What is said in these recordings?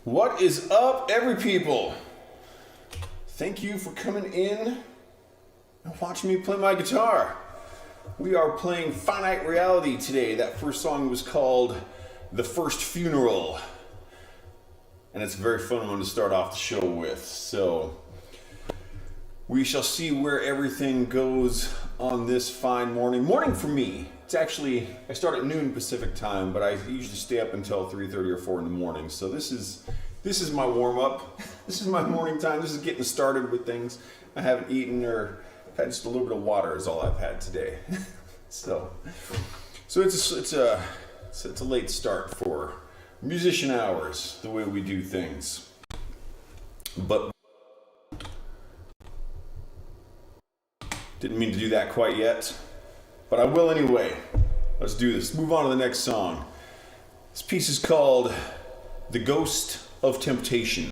What is up, every people? Thank you for coming in and watching me play my guitar. We are playing Finite Reality today. That first song was called The First Funeral. And it's a very fun one to start off the show with. So we shall see where everything goes on this fine morning. Morning for me. It's actually, I start at noon Pacific time, but I usually stay up until 3:30 or 4 in the morning. So this is my warm up. This is my morning time. This is getting started with things. I haven't eaten or had just a little bit of water is all I've had today. so it's a late start for musician hours, the way we do things. But didn't mean to do that quite yet, but I will anyway. Let's do this. Move on to the next song. This piece is called The Ghost of Temptation.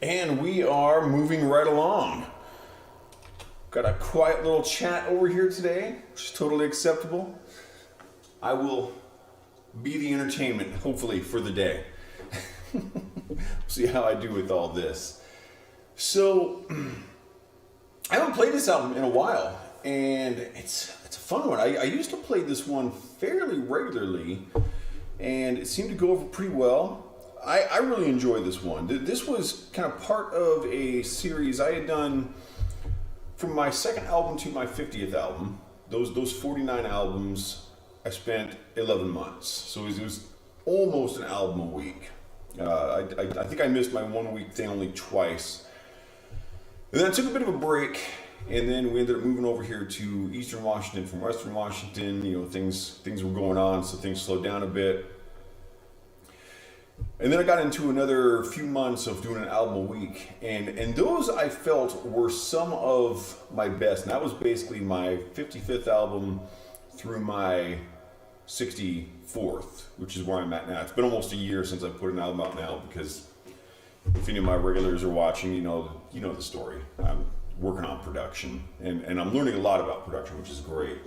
And we are moving right along. Got a quiet little chat over here today, which is totally acceptable. I will be the entertainment, hopefully, for the day. See how I do with all this. So, I haven't played this album in a while, and it's a fun one. I used to play this one fairly regularly, and it seemed to go over pretty well. I really enjoy this one. This was kind of part of a series I had done from my second album to my 50th album. Those 49 albums, I spent 11 months. So it was almost an album a week. I think I missed my 1 week thing only twice. And then I took a bit of a break, and then we ended up moving over here to Eastern Washington from Western Washington. You know, things were going on, so things slowed down a bit. And then I got into another few months of doing an album a week, and those I felt were some of my best. And that was basically my 55th album through my 64th, which is where I'm at now. It's been almost a year since I put an album out now, because if any of my regulars are watching, you know the story. I'm working on production, and I'm learning a lot about production, which is great.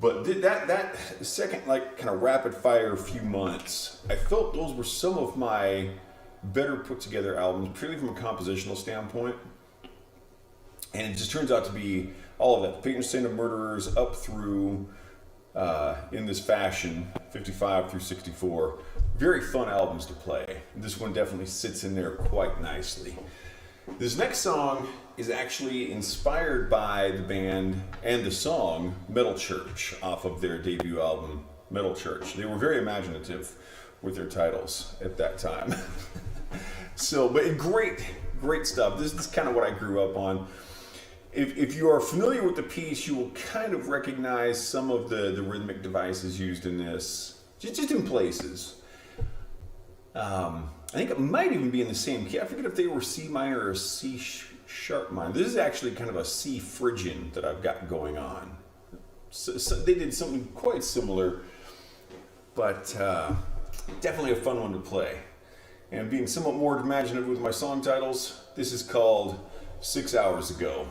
But that second, like, kind of rapid fire few months, I felt those were some of my better put together albums, purely from a compositional standpoint. And it just turns out to be all of that. The Patron Saint of Murderers up through, in this fashion, 55 through 64. Very fun albums to play. This one definitely sits in there quite nicely. This next song is actually inspired by the band and the song Metal Church off of their debut album, Metal Church. They were very imaginative with their titles at that time. But great stuff. This is kind of what I grew up on. If you are familiar with the piece, you will kind of recognize some of the rhythmic devices used in this, just in places. I think it might even be in the same key. I forget if they were C minor or C sharp minor. This is actually kind of a C Phrygian that I've got going on. So they did something quite similar, but definitely a fun one to play. And being somewhat more imaginative with my song titles, this is called 6 Hours Ago.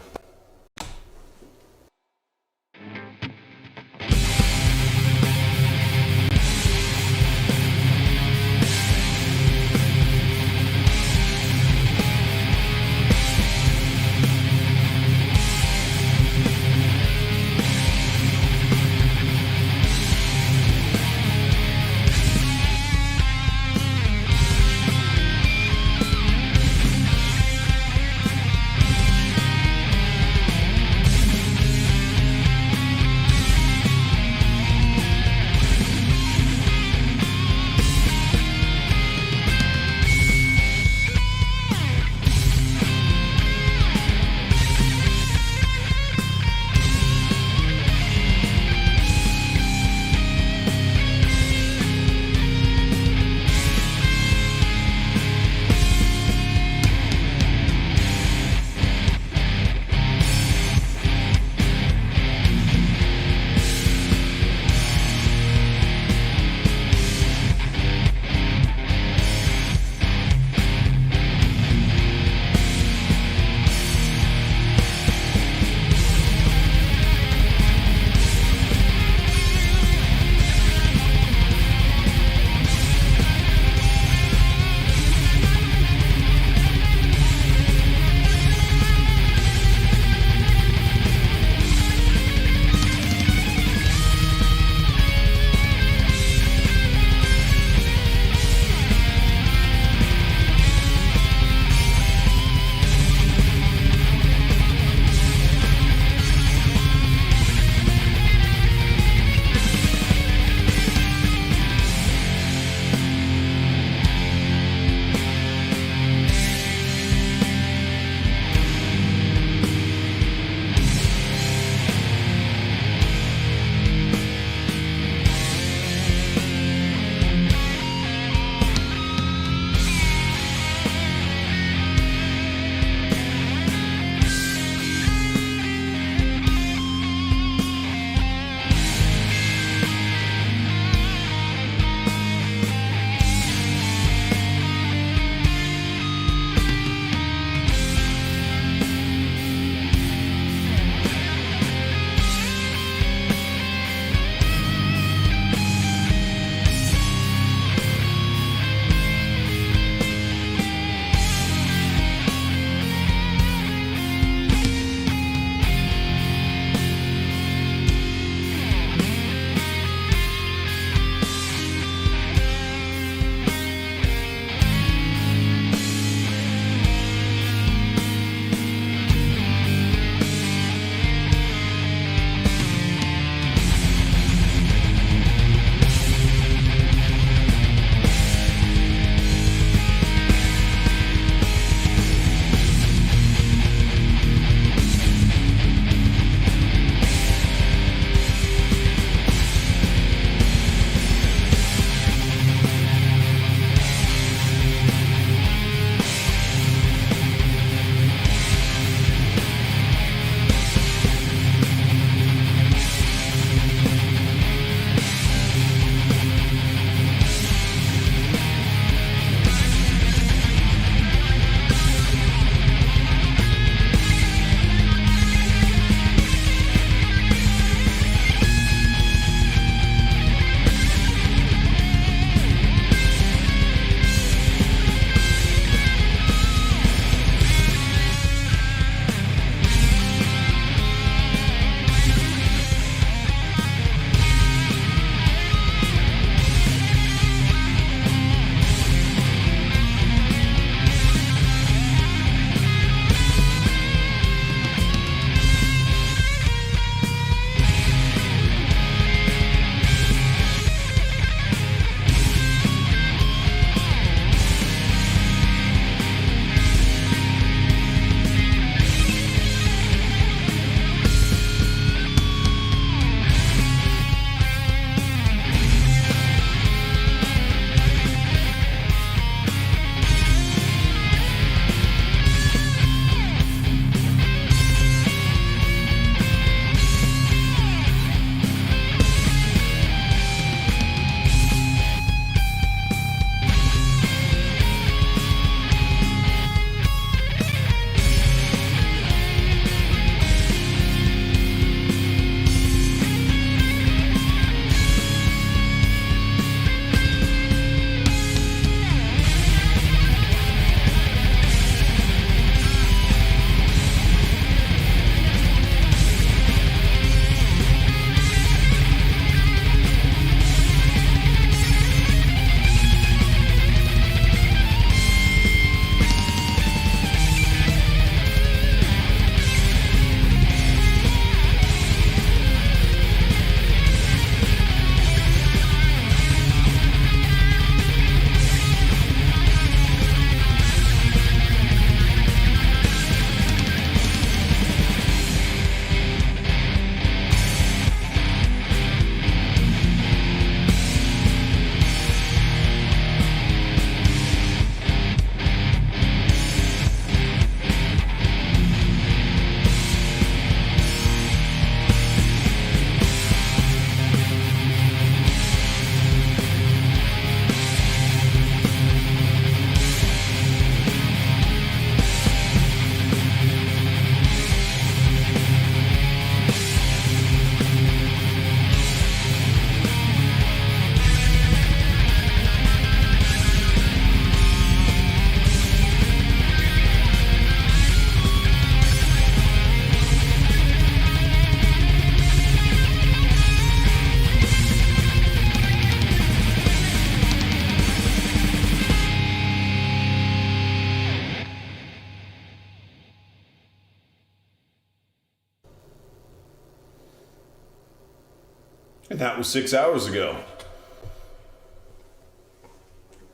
And that was 6 hours ago.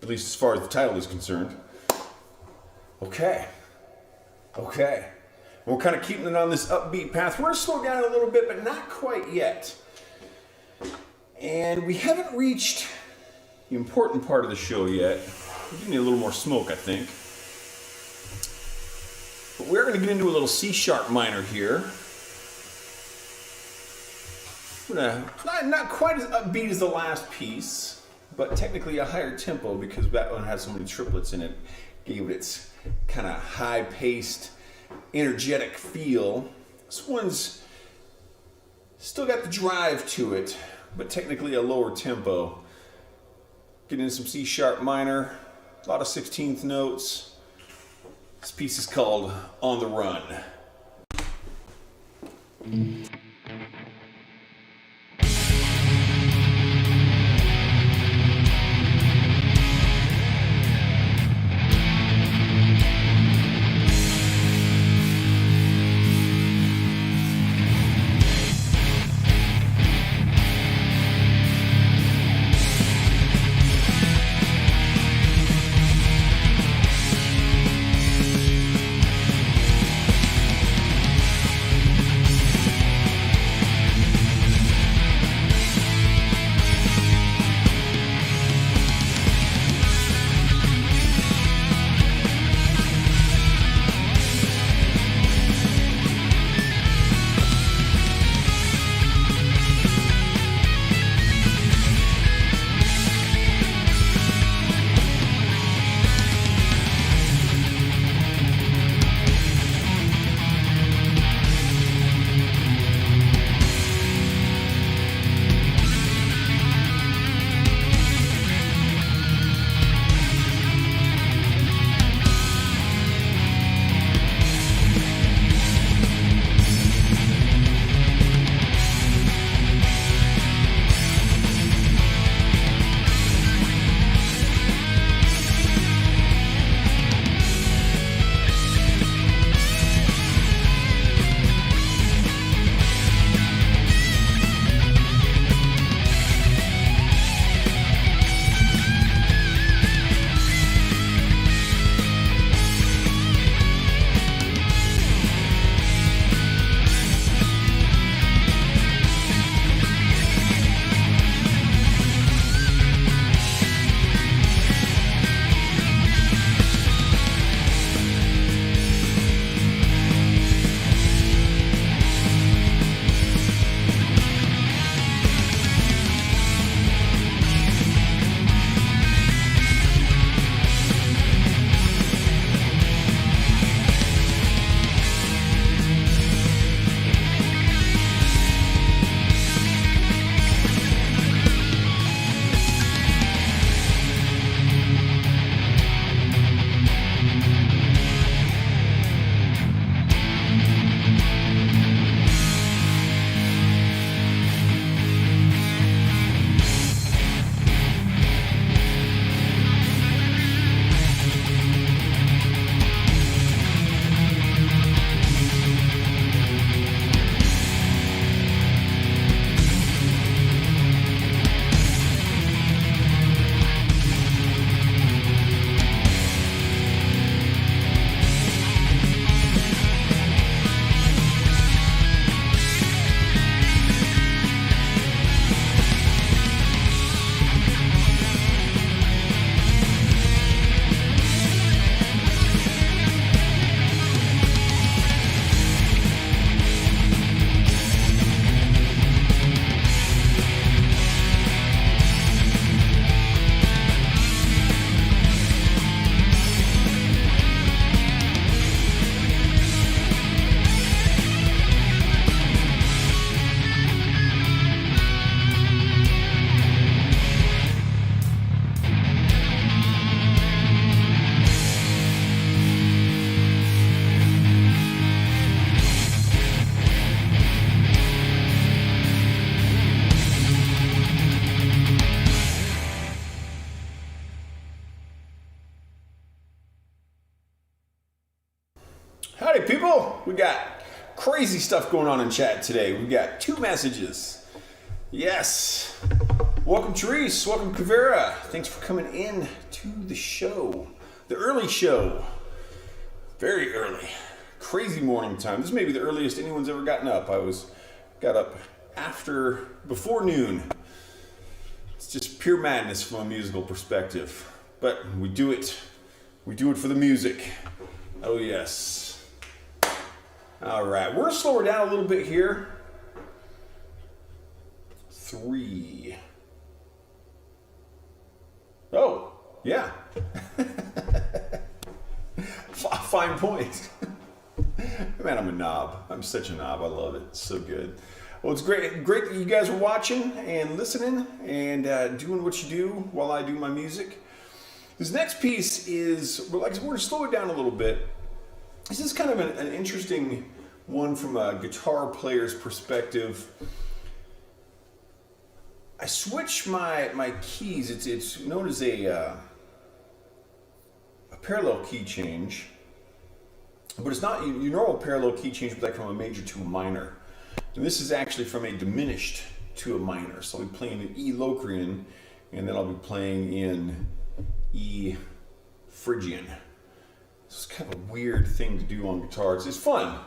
At least as far as the title is concerned. Okay. We're kind of keeping it on this upbeat path. We're going to slow down a little bit, but not quite yet. And we haven't reached the important part of the show yet. We do need a little more smoke, I think. But we're going to get into a little C sharp minor here. Not quite as upbeat as the last piece, but technically a higher tempo because that one has so many triplets in it. Gave it its kind of high-paced, energetic feel. This one's still got the drive to it, but technically a lower tempo. Getting into some C sharp minor, a lot of 16th notes. This piece is called On the Run. Howdy people, we got crazy stuff going on in chat today. We got two messages. Yes. Welcome, Therese. Welcome, Kavera. Thanks for coming in to the show. The early show. Very early. Crazy morning time. This may be the earliest anyone's ever gotten up. Got up before noon. It's just pure madness from a musical perspective. But we do it. We do it for the music. Oh, yes. All right. We're going to slow her down a little bit here. 3. Oh, yeah. Fine point. Man, I'm a knob. I'm such a knob. I love it. It's so good. Well, it's great that you guys are watching and listening and doing what you do while I do my music. This next piece is, we're going to slow it down a little bit. This is kind of an interesting one from a guitar player's perspective. I switch my keys. It's known as a parallel key change, but it's not your normal parallel key change, but like from a major to a minor. And this is actually from a diminished to a minor. So I'll be playing in E Locrian, and then I'll be playing in E Phrygian. It's kind of a weird thing to do on guitars. It's fun.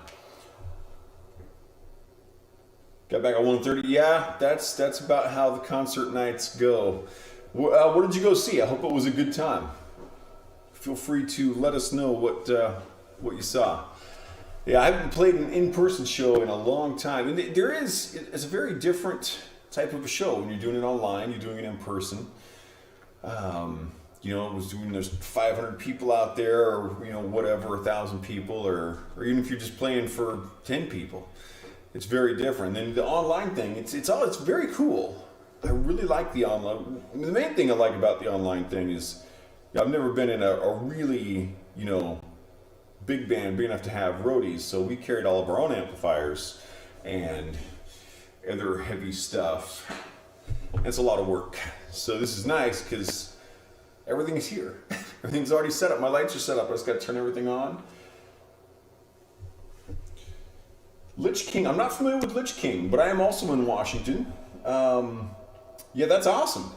Got back at 1:30. Yeah, that's about how the concert nights go. What did you go see? I hope it was a good time. Feel free to let us know what you saw. Yeah, I haven't played an in-person show in a long time, and it's a very different type of a show when you're doing it online. You're doing it in person. There's 500 people out there, or whatever, 1,000 people, or even if you're just playing for 10 people. It's very different. And then the online thing, it's very cool. I really like the online. The main thing I like about the online thing is I've never been in a really, big band big enough to have roadies, so we carried all of our own amplifiers and other heavy stuff. It's a lot of work. So this is nice because everything's here. Everything's already set up. My lights are set up. I just got to turn everything on. Lich King. I'm not familiar with Lich King, but I am also in Washington. Yeah, that's awesome.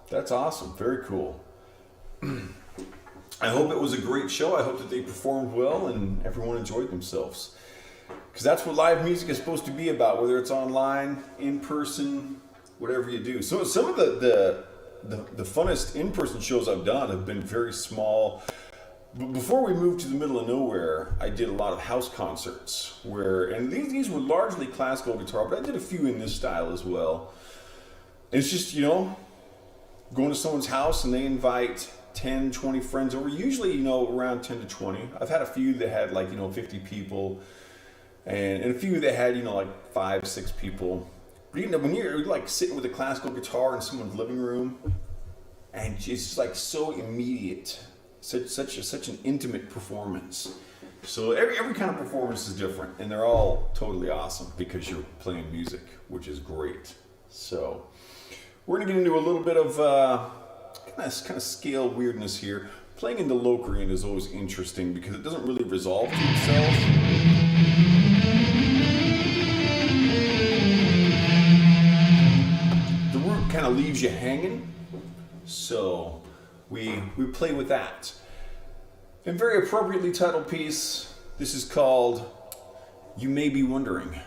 That's awesome. Very cool. I hope it was a great show. I hope that they performed well and everyone enjoyed themselves. Because that's what live music is supposed to be about, whether it's online, in person, whatever you do. So some of the funnest in-person shows I've done have been very small. Before we moved to the middle of nowhere, I did a lot of house concerts and these were largely classical guitar, but I did a few in this style as well. And it's just, going to someone's house and they invite 10, 20 friends over, usually, around 10 to 20. I've had a few that had 50 people and a few that had, 5, 6 people. But when you're sitting with a classical guitar in someone's living room and it's just so immediate. Such an intimate performance. So every kind of performance is different, and they're all totally awesome because you're playing music, which is great. So we're gonna get into a little bit of kind of scale weirdness here. Playing in the Locrian is always interesting because it doesn't really resolve to itself. The root kind of leaves you hanging, so we play with that. And very appropriately titled piece, this is called You May Be Wondering.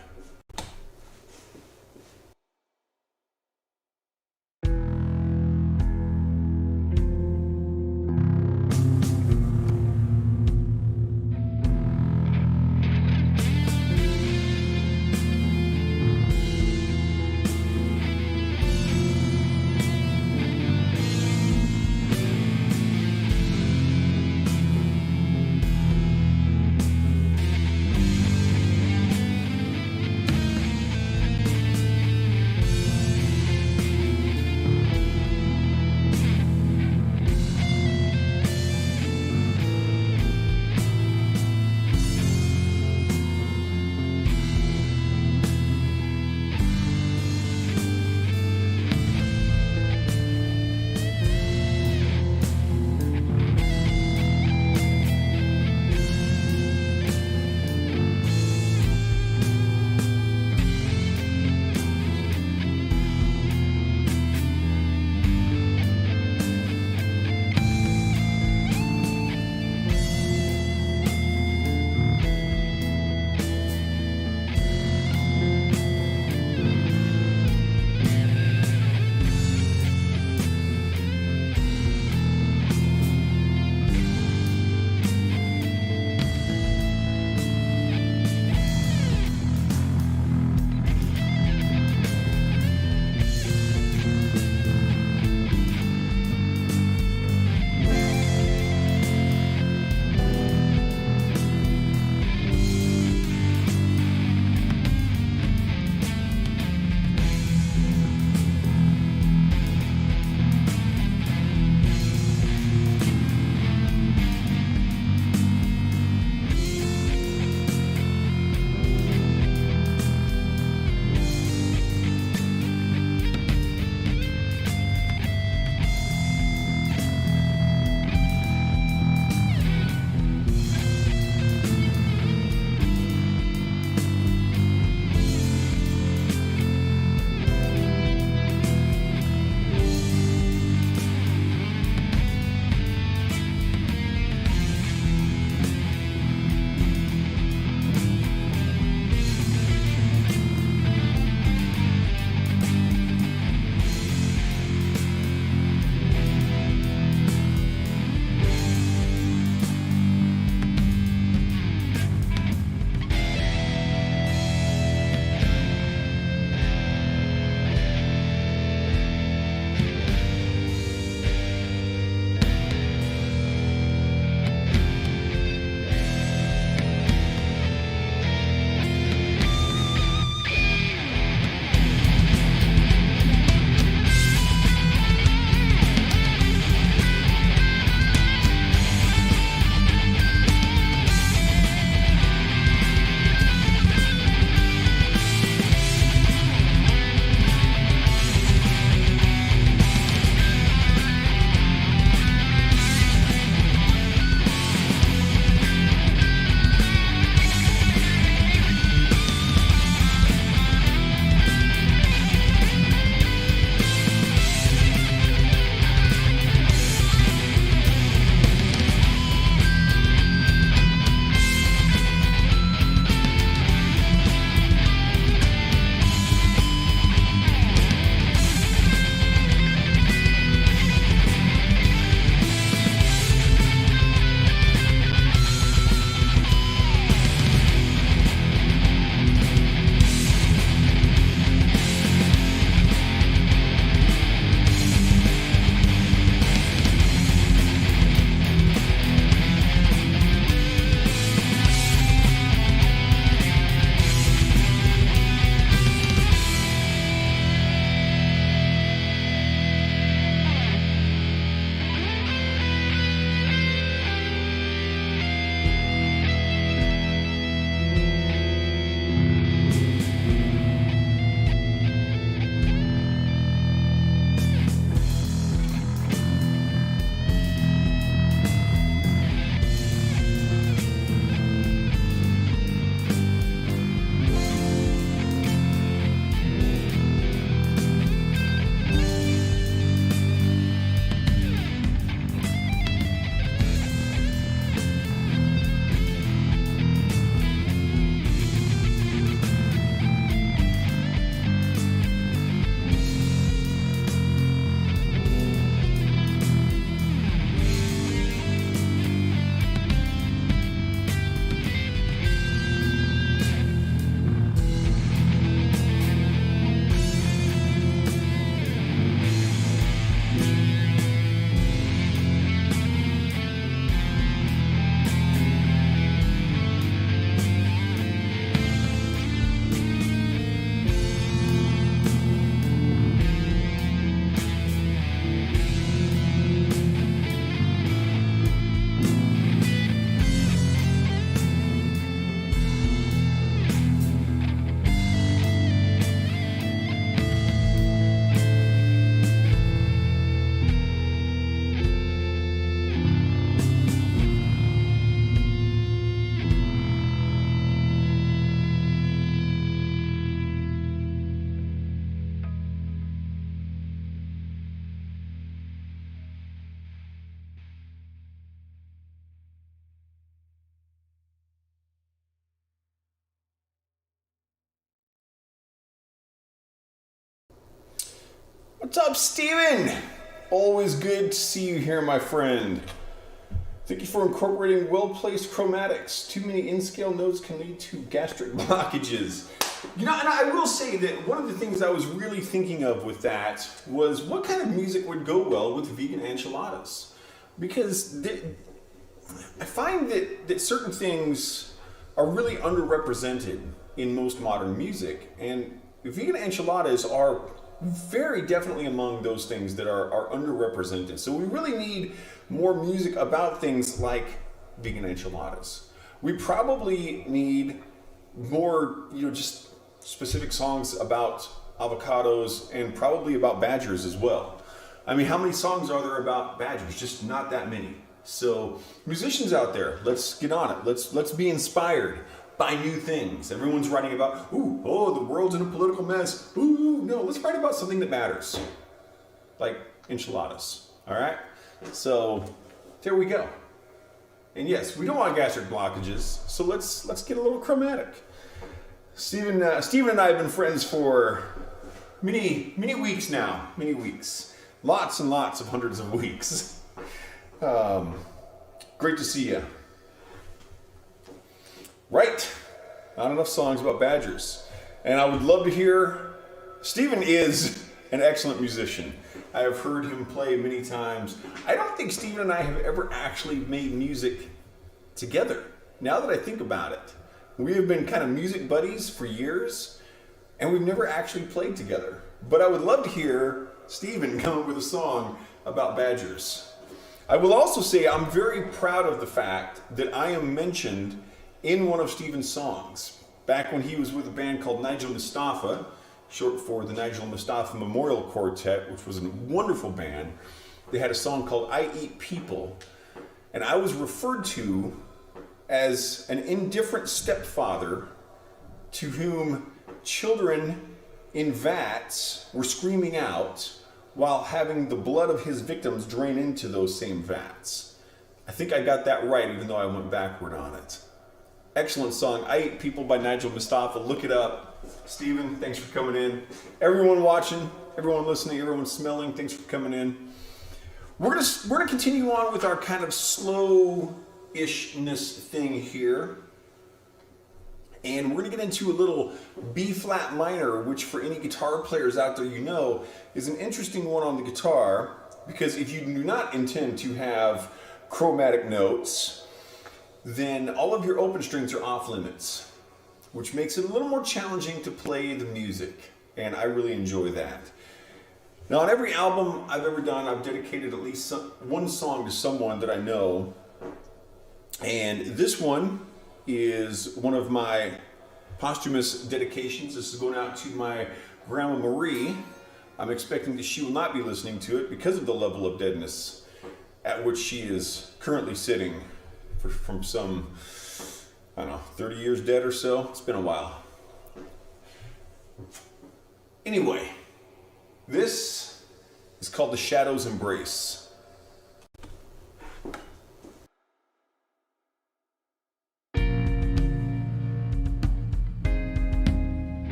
What's up, Steven? Always good to see you here, my friend. Thank you for incorporating well-placed chromatics. Too many in-scale notes can lead to gastric blockages. You know, and I will say that one of the things I was really thinking of with that was what kind of music would go well with vegan enchiladas. Because I find that certain things are really underrepresented in most modern music, and vegan enchiladas are very definitely among those things that are underrepresented. So we really need more music about things like vegan enchiladas. We probably need more, just specific songs about avocados and probably about badgers as well. I mean, how many songs are there about badgers? Just not that many. So musicians out there, let's get on it. Let's be inspired by new things. Everyone's writing about, the world's in a political mess. No, let's write about something that matters. Like enchiladas, all right? So there we go. And yes, we don't want gastric blockages, so let's get a little chromatic. Steven and I have been friends for many weeks now, many weeks. Lots and lots of hundreds of weeks. Great to see you. Right, not enough songs about badgers. And I would love to hear, Steven is an excellent musician. I have heard him play many times. I don't think Steven and I have ever actually made music together. Now that I think about it, we have been kind of music buddies for years, and we've never actually played together. But I would love to hear Steven come up with a song about badgers. I will also say I'm very proud of the fact that I am mentioned in one of Steven's songs. Back when he was with a band called Nigel Mustafa, short for the Nigel Mustafa Memorial Quartet, which was a wonderful band. They had a song called I Eat People, and I was referred to as an indifferent stepfather to whom children in vats were screaming out while having the blood of his victims drain into those same vats. I think I got that right, even though I went backward on it. Excellent song, I Eat People by Nigel Mustafa. Look it up. Steven, thanks for coming in. Everyone watching, everyone listening, everyone smelling, thanks for coming in. We're gonna continue on with our kind of slow-ishness thing here. And we're gonna get into a little B flat minor, which for any guitar players out there is an interesting one on the guitar, because if you do not intend to have chromatic notes, then all of your open strings are off limits, which makes it a little more challenging to play the music, and I really enjoy that. Now, on every album I've ever done, I've dedicated at least one song to someone that I know, and this one is one of my posthumous dedications. This is going out to my Grandma Marie. I'm expecting that she will not be listening to it because of the level of deadness at which she is currently sitting from some, 30 years dead or so. It's been a while. Anyway, this is called The Shadow's Embrace.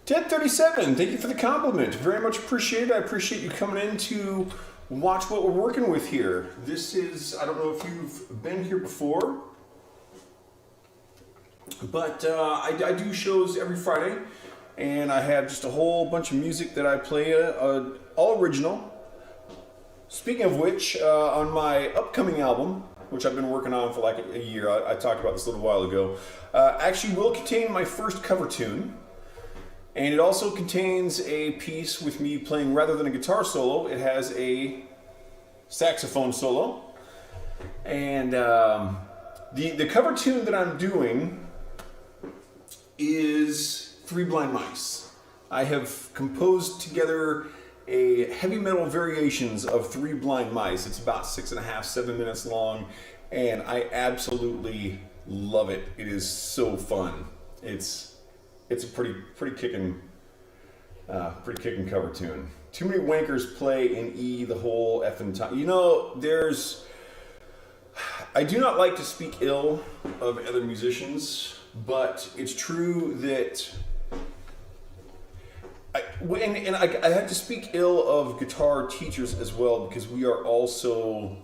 1037, thank you for the compliment. Very much appreciated. I appreciate you coming in to watch what we're working with here. This is, I don't know if you've been here before, but I do shows every Friday, and I have just a whole bunch of music that I play, all original. Speaking of which, on my upcoming album, which I've been working on for like a year, I talked about this a little while ago, actually will contain my first cover tune. And it also contains a piece with me playing, rather than a guitar solo, it has a saxophone solo. And the cover tune that I'm doing is Three Blind Mice. I have composed together a heavy metal variations of Three Blind Mice. It's about 6.5, 7 minutes long, and I absolutely love it. It is so fun. It's a pretty kicking cover tune. Too many wankers play in E the whole effing time. You know, I do not like to speak ill of other musicians, but it's true that I have to speak ill of guitar teachers as well, because we are also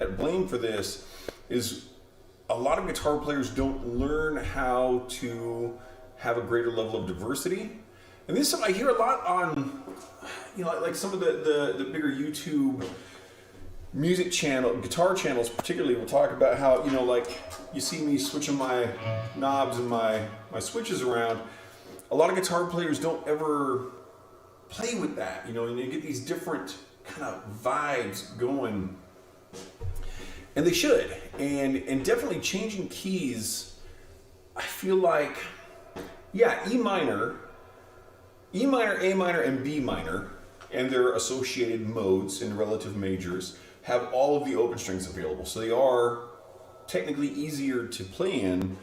at blame for this. Is a lot of guitar players don't learn how to have a greater level of diversity. And this is something I hear a lot on, like some of the bigger YouTube music guitar channels particularly, will talk about how, like you see me switching my knobs and my switches around. A lot of guitar players don't ever play with that, and you get these different kind of vibes going. And they should. And definitely changing keys, I feel like, yeah, E minor, A minor, and B minor, and their associated modes and relative majors have all of the open strings available. So they are technically easier to play in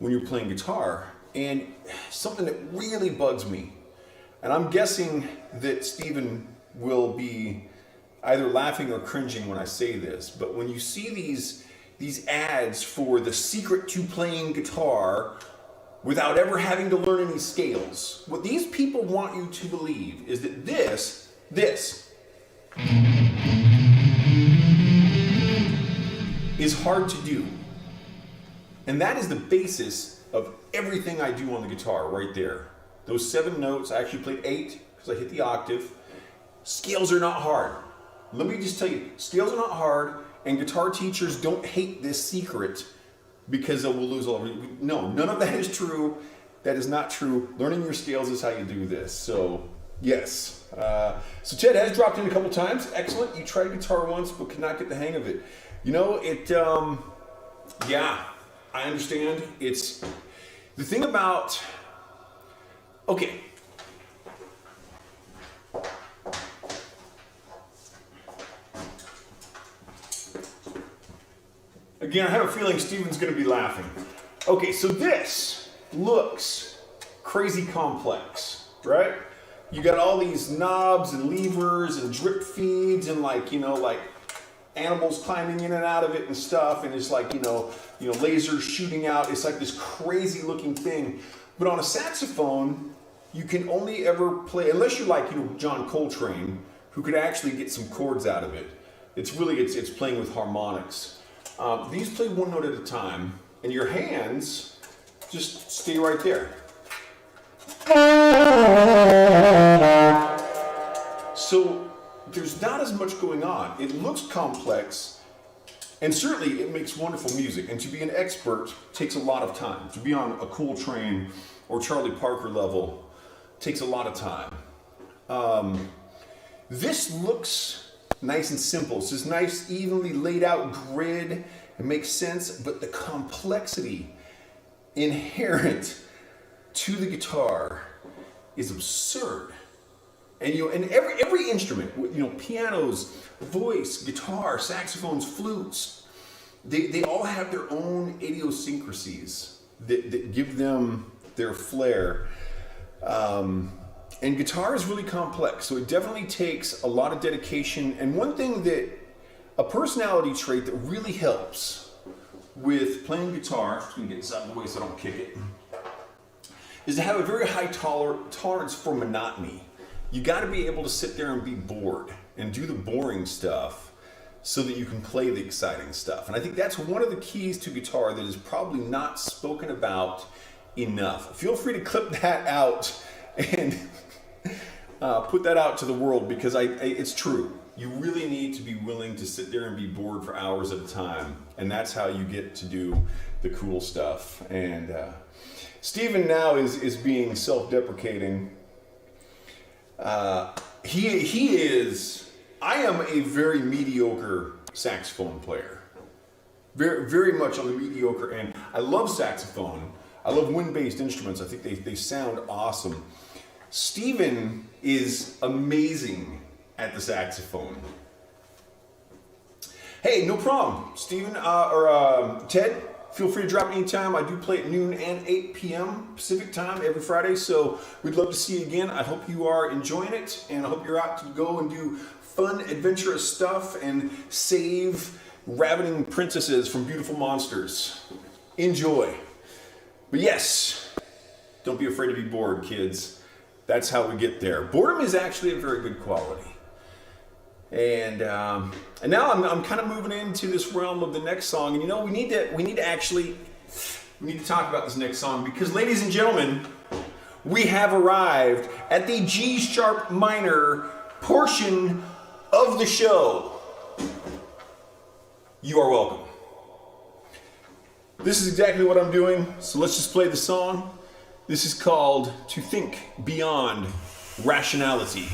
when you're playing guitar. And something that really bugs me, and I'm guessing that Steven will be either laughing or cringing when I say this, but when you see these ads for the secret to playing guitar without ever having to learn any scales, what these people want you to believe is that this is hard to do. And that is the basis of everything I do on the guitar right there. Those 7 notes, I actually played 8 because I hit the octave. Scales are not hard. Let me just tell you, scales are not hard, and guitar teachers don't hate this secret because we'll lose all of it. No, none of that is true. That is not true. Learning your scales is how you do this. So, yes. So Ted has dropped in a couple times. Excellent. You tried guitar once but could not get the hang of it. Yeah, I understand. It's the thing about, okay. Again, I have a feeling Steven's going to be laughing. Okay, so this looks crazy complex, right? You got all these knobs and levers and drip feeds and like animals climbing in and out of it and stuff, and it's like, lasers shooting out. It's like this crazy looking thing. But on a saxophone, you can only ever play, unless you're like, John Coltrane, who could actually get some chords out of it. It's playing with harmonics. These play one note at a time, and your hands just stay right there. So there's not as much going on. It looks complex, and certainly it makes wonderful music. And to be an expert takes a lot of time. To be on a Coltrane or Charlie Parker level takes a lot of time. This looks nice and simple. It's this nice, evenly laid out grid. It makes sense, but the complexity inherent to the guitar is absurd. And and every instrument, pianos, voice, guitar, saxophones, flutes, they all have their own idiosyncrasies that give them their flair. And guitar is really complex, so it definitely takes a lot of dedication. And one thing a personality trait that really helps with playing guitar, I'm gonna get this out of the way so I don't kick it, is to have a very high tolerance for monotony. You got to be able to sit there and be bored and do the boring stuff so that you can play the exciting stuff. And I think that's one of the keys to guitar that is probably not spoken about enough. Feel free to clip that out and put that out to the world, because it's true. You really need to be willing to sit there and be bored for hours at a time, and that's how you get to do the cool stuff. And Steven now is being self-deprecating. He is. I am a very mediocre saxophone player. Very, very much on the mediocre end. I love saxophone. I love wind-based instruments. I think they sound awesome. Steven is amazing at the saxophone. Hey, no problem. Steven or Ted, feel free to drop me anytime. I do play at noon and 8 p.m. Pacific time every Friday, so we'd love to see you again. I hope you are enjoying it, and I hope you're out to go and do fun, adventurous stuff and save ravening princesses from beautiful monsters. Enjoy. But yes, don't be afraid to be bored, kids. That's how we get there. Boredom is actually a very good quality. And now I'm kind of moving into this realm of the next song. And you know, we need to talk about this next song, because, ladies and gentlemen, we have arrived at the G sharp minor portion of the show. You are welcome. This is exactly what I'm doing, so let's just play the song. This is called To Think Beyond Rationality.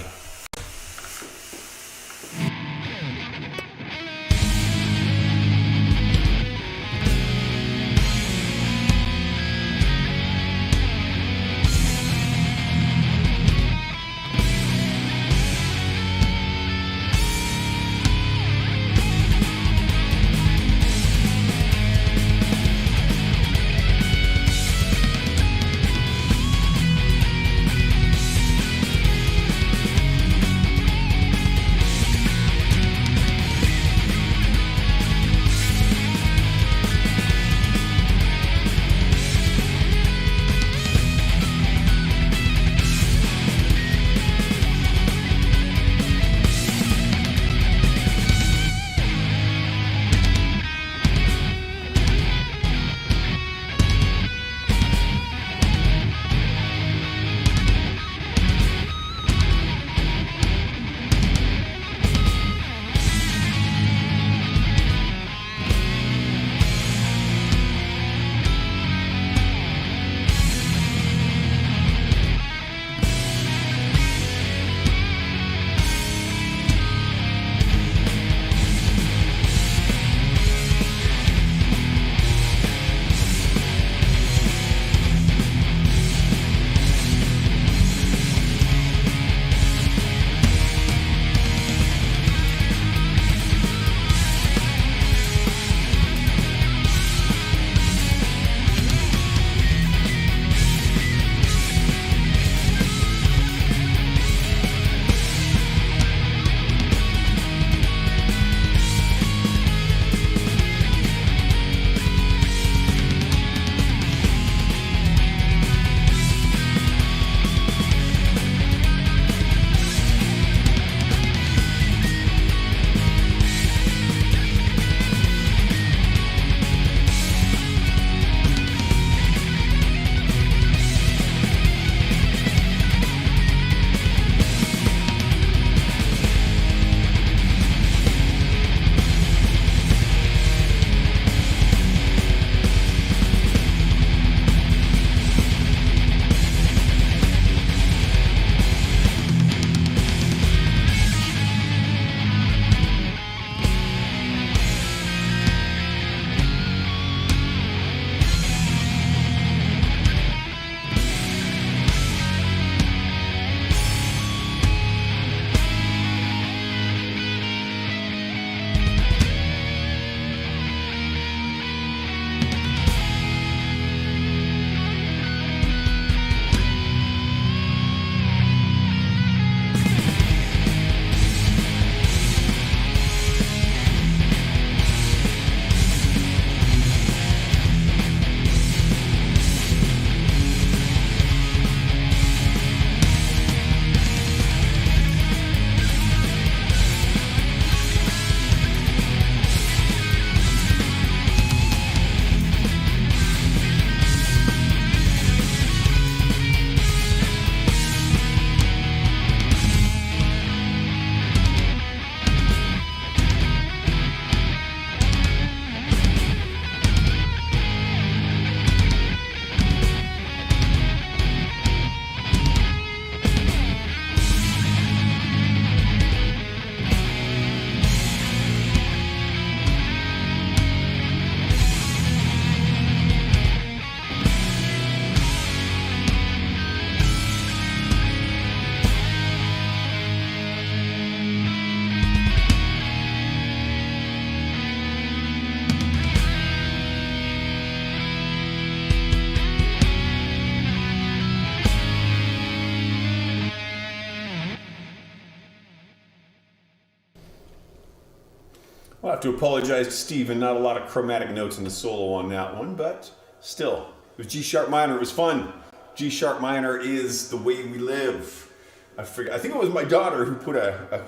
I'll have to apologize to Steven. Not a lot of chromatic notes in the solo on that one, but still, it was G sharp minor. It was fun. G sharp minor is the way we live. I think it was my daughter who put a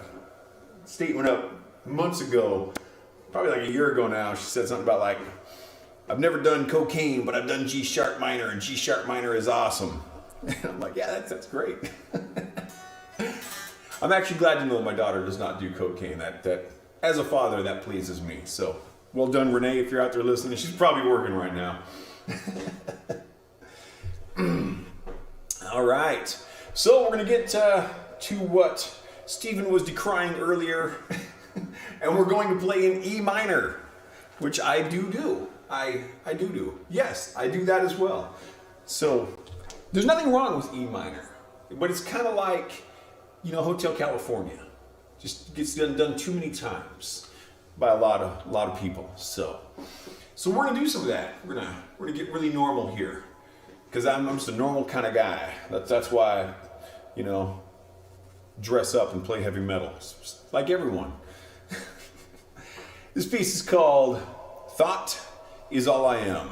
statement up months ago, probably like a year ago now. She said something about like, I've never done cocaine, but I've done G sharp minor, and G sharp minor is awesome. And I'm like, yeah, that's great. I'm actually glad to know my daughter does not do cocaine. That as a father, that pleases me. So well done, Renee, if you're out there listening. She's probably working right now. All right. So we're going to get to what Stephen was decrying earlier. And we're going to play in E minor, which I do. I do. Yes, I do that as well. So there's nothing wrong with E minor, but it's kind of like, Hotel California. Just gets done too many times by a lot of people. So we're gonna do some of that. We're gonna get really normal here, because I'm just a normal kind of guy. That's why I, dress up and play heavy metal, like everyone. This piece is called "Thought Is All I Am."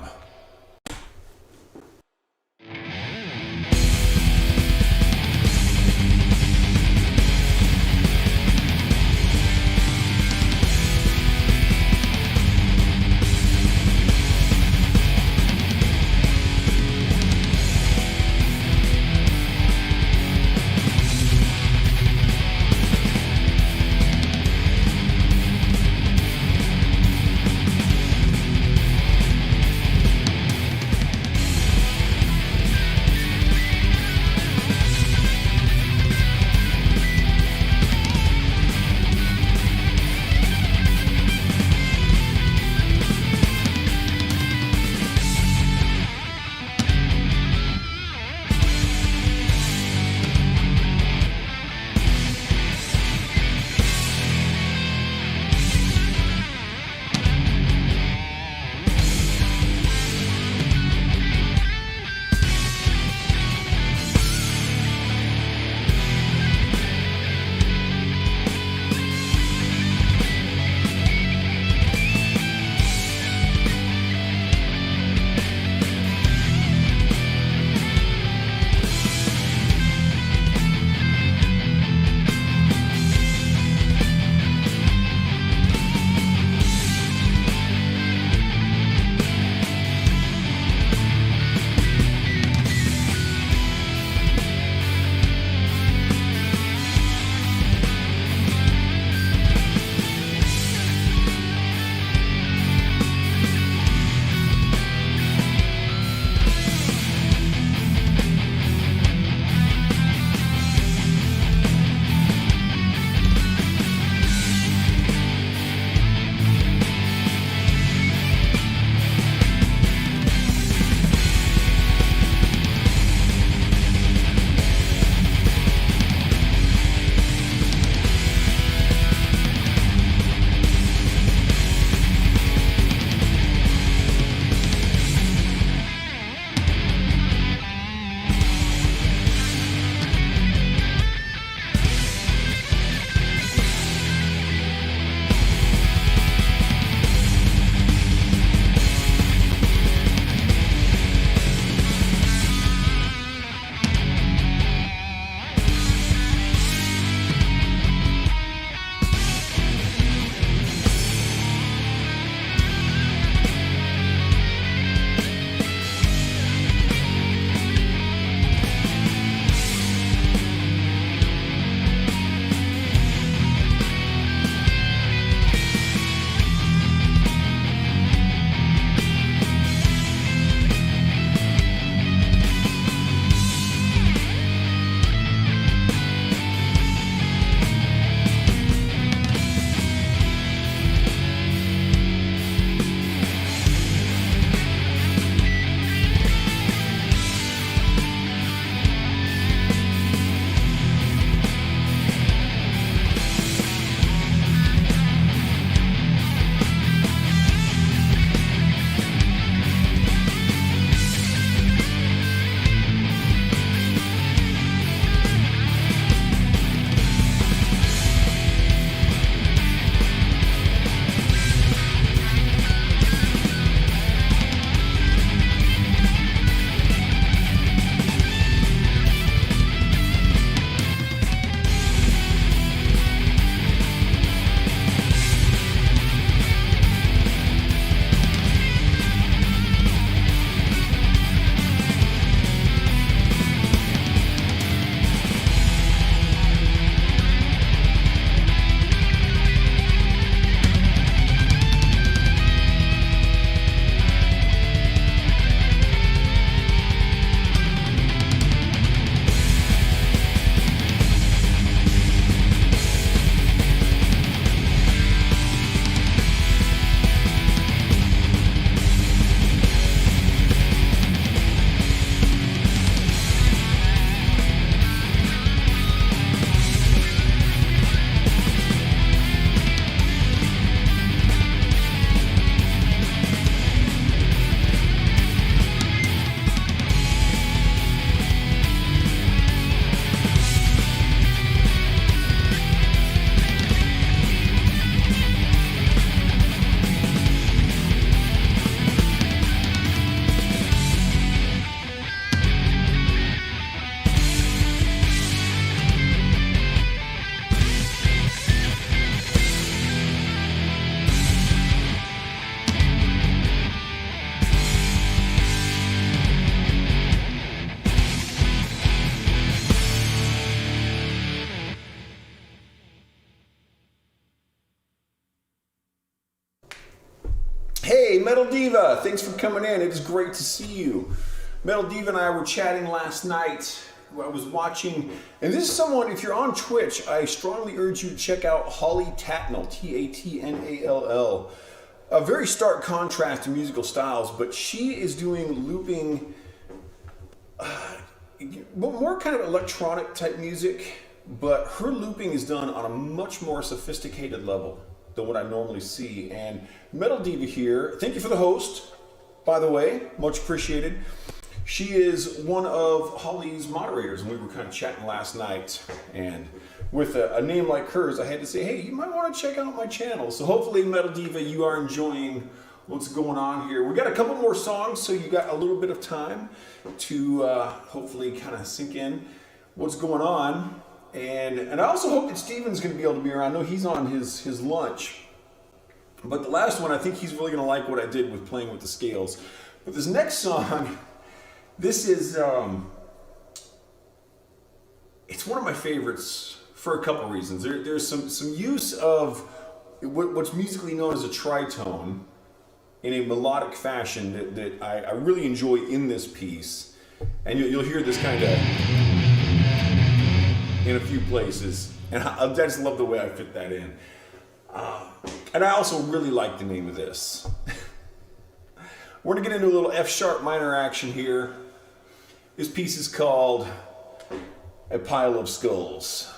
Metal Diva, thanks for coming in. It is great to see you. Metal Diva and I were chatting last night. I was watching, and this is someone, if you're on Twitch, I strongly urge you to check out Holly Tatnall, Tatnall. A very stark contrast to musical styles, but she is doing looping, more kind of electronic type music, but her looping is done on a much more sophisticated level than what I normally see. And Metal Diva here, thank you for the host, by the way, much appreciated. She is one of Holly's moderators, and we were kind of chatting last night. And with a name like hers, I had to say, hey, you might want to check out my channel. So hopefully, Metal Diva, you are enjoying what's going on here. We got a couple more songs, so you got a little bit of time to hopefully kind of sink in what's going on. And I also hope that Steven's going to be able to be around. I know he's on his lunch. But the last one, I think he's really going to like what I did with playing with the scales. But this next song... This is, it's one of my favorites for a couple reasons. There's some use of what's musically known as a tritone in a melodic fashion that I really enjoy in this piece. And you'll hear this kind of in a few places. And I just love the way I fit that in. And I also really like the name of this. We're gonna get into a little F sharp minor action here. This piece is called A Pile of Skulls.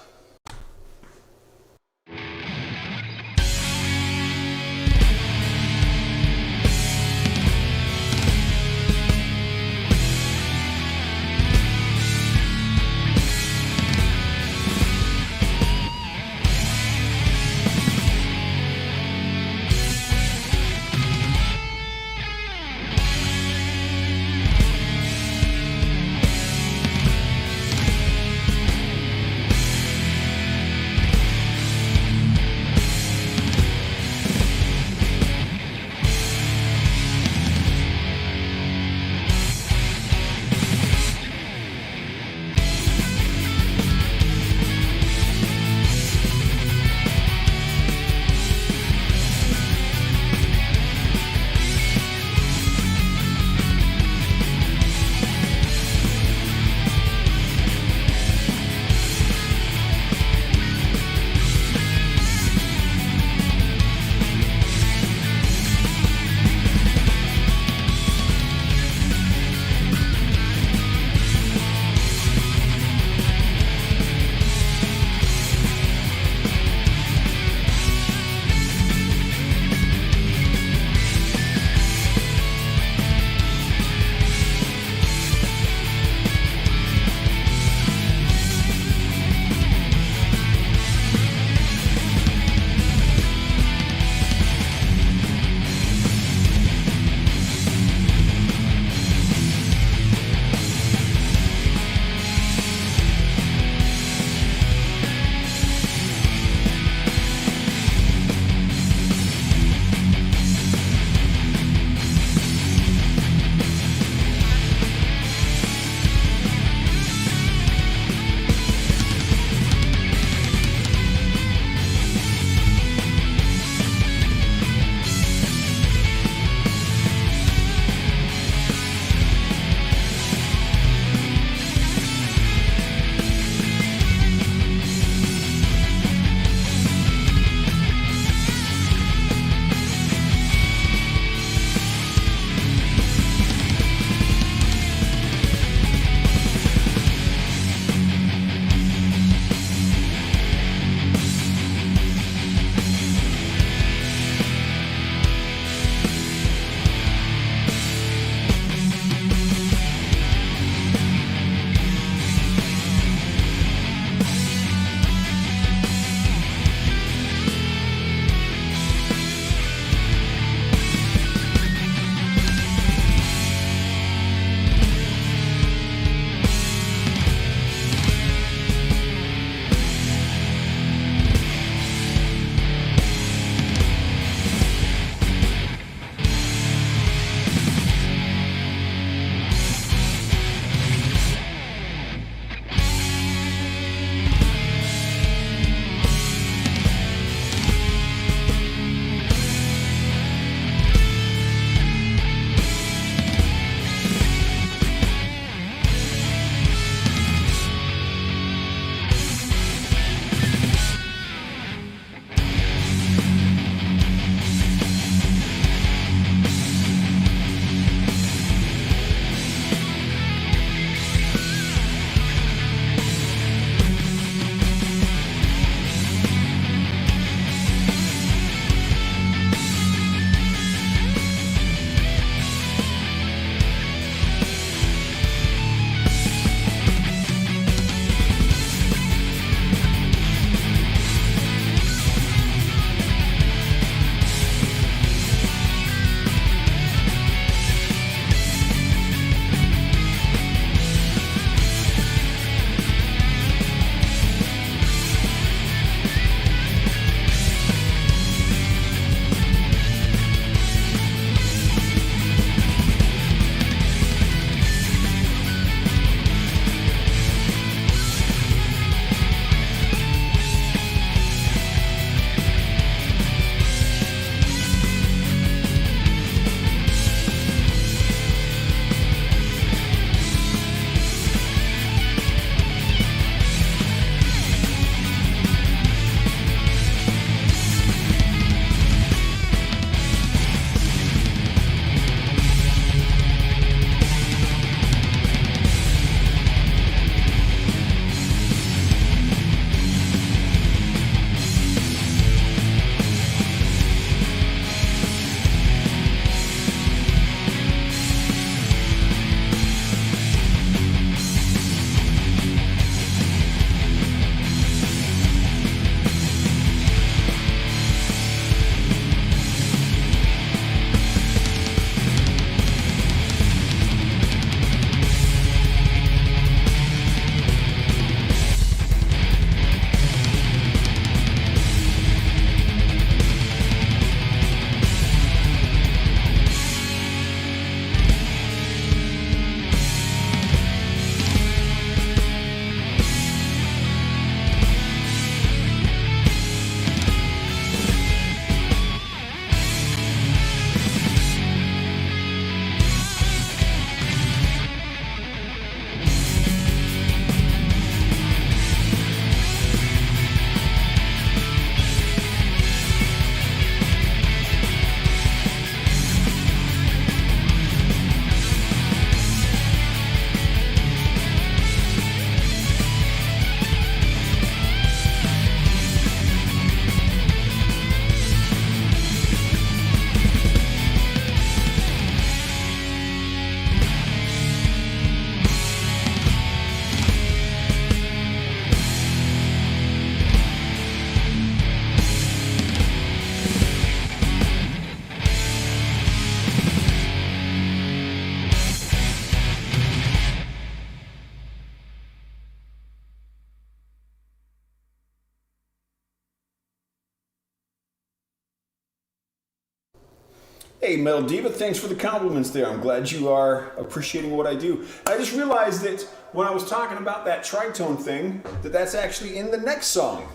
Hey, Metal Diva, thanks for the compliments there. I'm glad you are appreciating what I do. I just realized that when I was talking about that tritone thing, that's actually in the next song.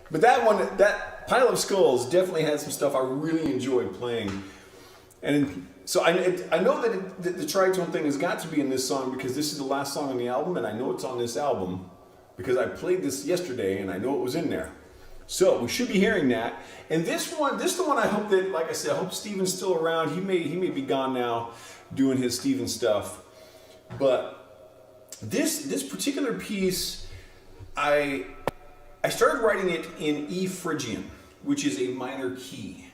But that one, that Pile of Skulls definitely had some stuff I really enjoyed playing. And so I know that the tritone thing has got to be in this song because this is the last song on the album, and I know it's on this album because I played this yesterday and I know it was in there. So we should be hearing that. And this is the one I hope that, like I said, I hope Steven's still around. He may be gone now doing his Steven stuff. But this particular piece, I started writing it in E Phrygian, which is a minor key.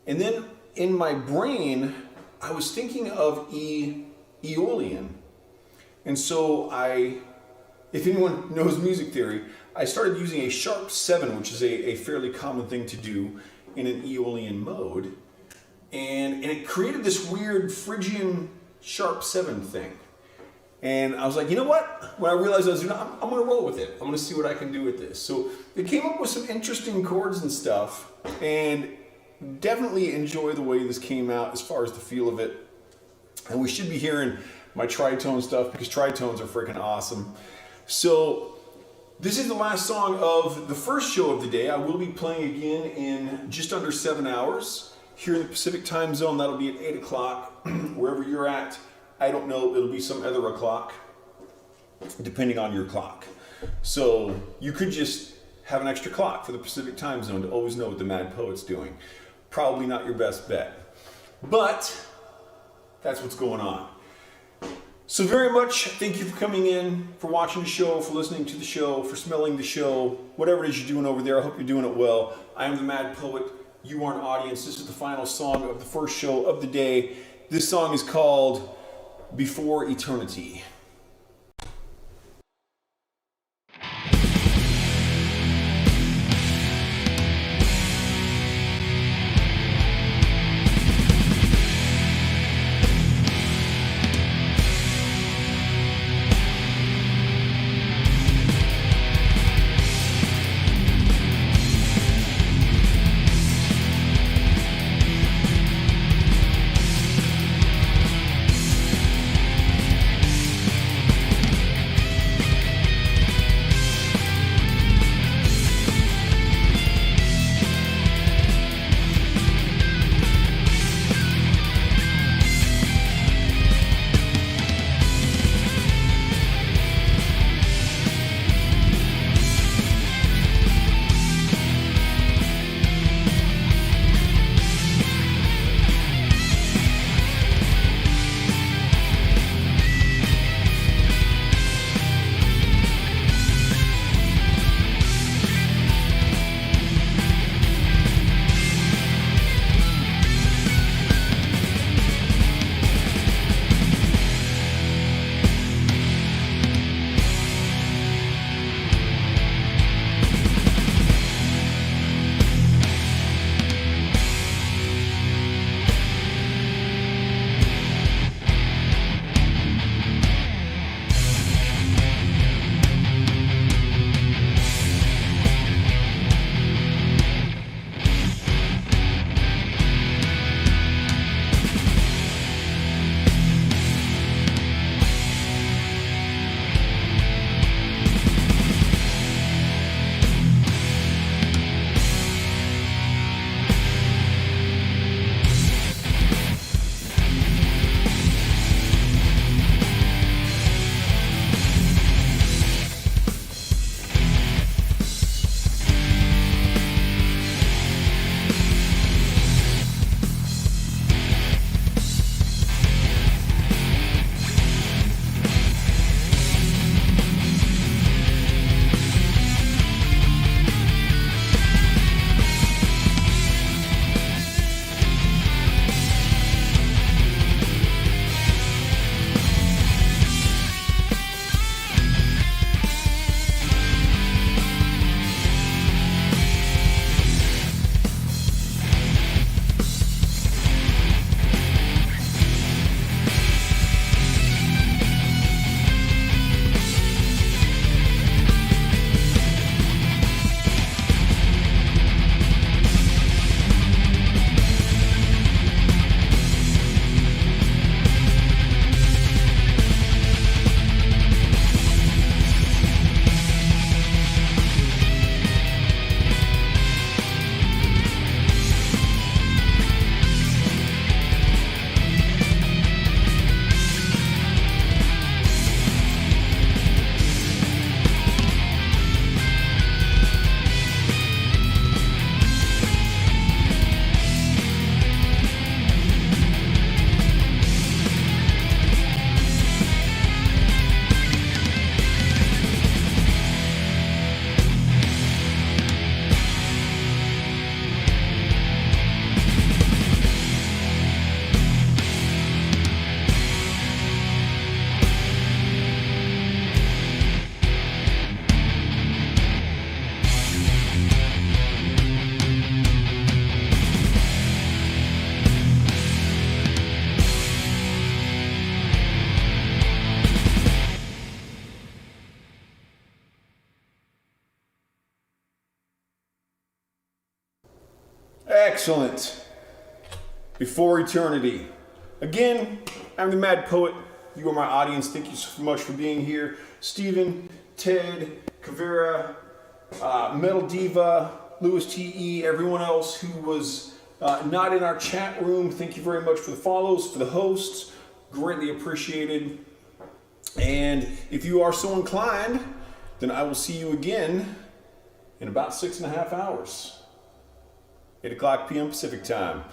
And then in my brain, I was thinking of Aeolian. And so if anyone knows music theory, I started using a sharp 7, which is a fairly common thing to do in an Aeolian mode. And it created this weird Phrygian sharp 7 thing. And I was like, you know what? When I realized I was doing it, I'm going to roll with it. I'm going to see what I can do with this. So it came up with some interesting chords and stuff. And definitely enjoy the way this came out as far as the feel of it. And we should be hearing my tritone stuff because tritones are freaking awesome. So this is the last song of the first show of the day. I will be playing again in just under 7 hours here in the Pacific time zone. That'll be at 8 o'clock. Wherever you're at, I don't know. It'll be some other o'clock, depending on your clock. So you could just have an extra clock for the Pacific time zone to always know what the Mad Poet's doing. Probably not your best bet, but that's what's going on. So very much thank you for coming in, for watching the show, for listening to the show, for smelling the show, whatever it is you're doing over there. I hope you're doing it well. I am the Mad Poet. You are an audience. This is the final song of the first show of the day. This song is called Before Eternity. Excellent. Before eternity. Again, I'm the Mad Poet. You are my audience. Thank you so much for being here. Steven, Ted, Kavera, Metal Diva, Louis T.E., everyone else who was not in our chat room. Thank you very much for the follows, for the hosts. Greatly appreciated. And if you are so inclined, then I will see you again in about 6.5 hours. 8 o'clock p.m. Pacific time.